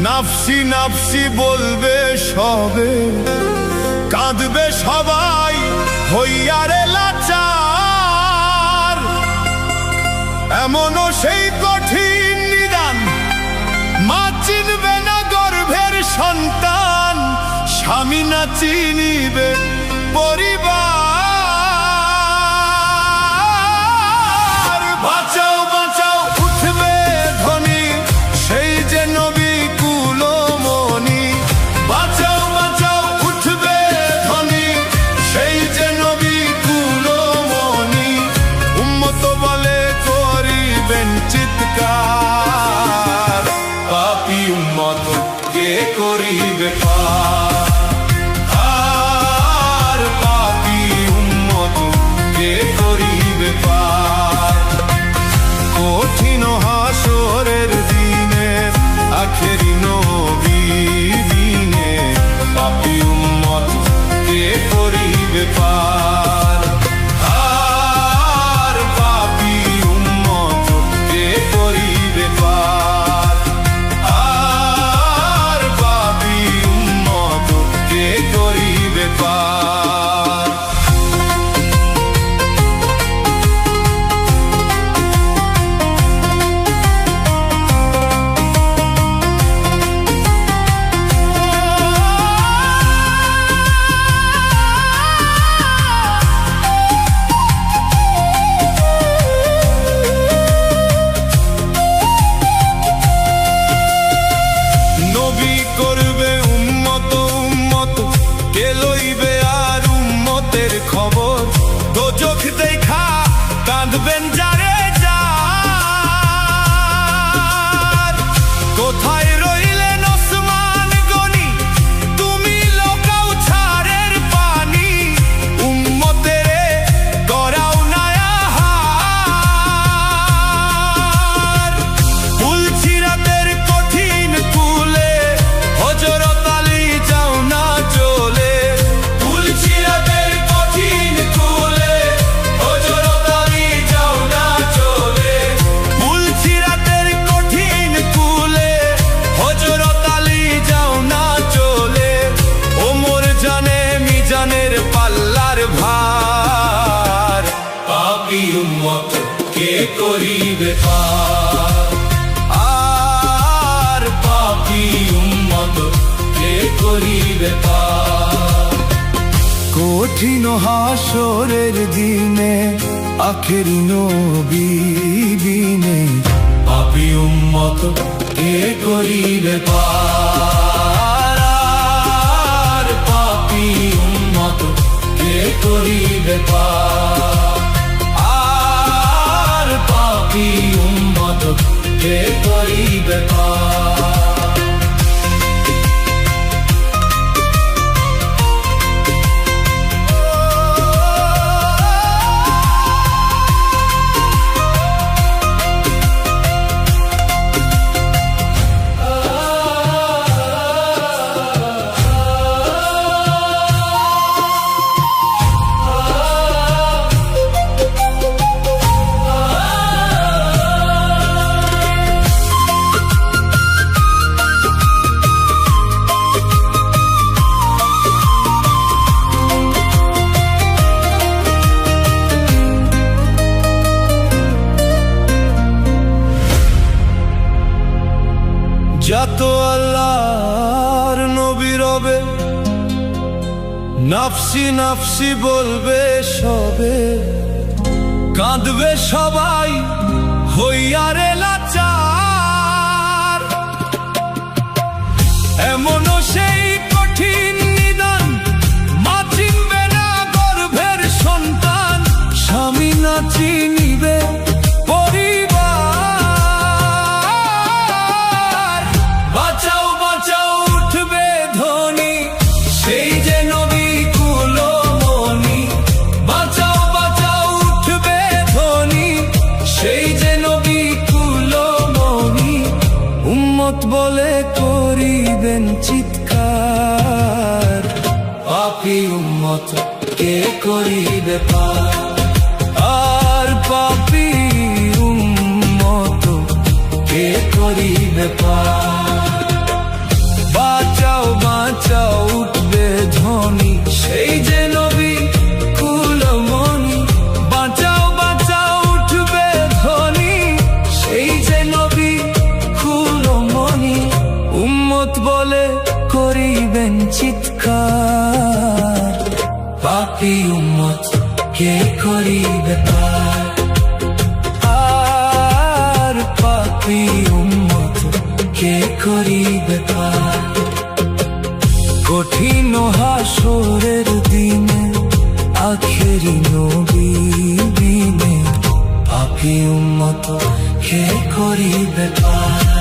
নাফসি নাফসি বলবে সবে, কাঁদবে সবাই হইয়া রে লাচার। এমনও সেই কঠিন নিদান, মা চিনবে না গর্ভের সন্তান, স্বামী না চিনিবে পরিবার। বাঁচাও বাঁচাও উঠবে ধ্বনি, সেই যে নবী কুলমণি। বাঁচাও বাঁচাও উঠবে ধ্বনি, সেই যে নবী কুলমণি। উম্মত বলে করিবেন চিৎকার, পাপী উম্মত কে করিবে পার। আর পাপী উম্মত কে করিবে পার। কঠিন হাসরের দিনে, আখেরি নবী দিনে, পাপী উম্মত কে করিবে পার। আর পাপী উম্মত কে করিবে পার। আর পাপী উম্মত কে করিবে পার। নবী করবে উম্মত উম্মত, কে লইবে আর উম্মতের খবর। দোজখ দেখা কাঁদবেন যারে যার। কোথায় রইলেন ওসমান গনি, তুমি লোকাও ছাড়ের পানি। উম্মতেরে করাও না আহার। ফুলছিরাতের কঠিন কুলে, হযরত আলী যাও না চলে। ফুলছিরাতের কঠিন কুলে, হযরত আলী যাও না চলে। ফুলছিরাতের কঠিন কুলে, হযরত আলী যাও না চলে। ওমর জানে মিজানের পাল্লার ভার, পাপী উম্মত কে করিবে পার। আর পাপী উম্মত কে করিবে পার। কঠিন হাসরের দিনে, আখেরি নবী দিনে, পাপী উম্মত কে করিবে পার। আর পাপী উম্মত কে করিবে পার। আর পাপী উম্মত কে করিবে পার। যত আল্লাহর নবী রবে, নাফসি নাফসি বলবে সবে, কাঁদবে সবাই হইয়া রে লাচার। এমনও সেই কঠিন নিদান, মা চিনবে না গর্ভের সন্তান, স্বামী না চিনিবে পরিবার। বাঁচাও বাঁচাও উঠবে ধ্বনি, সেই যে নবী কুলমণি। বাঁচাও বাঁচাও উঠবে ধ্বনি, সেই যে নবী কুলমণি। উম্মত বলে করিবেন চিৎকার, পাপী উম্মত কে করিবে পার। আর পাপী উম্মত কে করিবে পার। বাঁচাও উঠবে ধ্বনি, সেই যে নবী কুলমণি। বাঁচাও বাঁচাও উঠবে ধ্বনি, সেই যে নবী কুলমণি। উম্মত বলে করিবেন চিৎকার, পাপী উম্মত কে করিবে পার। আর পাপী উম্মত কে করিবে পার। কঠিন হাসরের দিনে আখেরি নবী বিনে, পাপী উম্মত কে করিবে পার।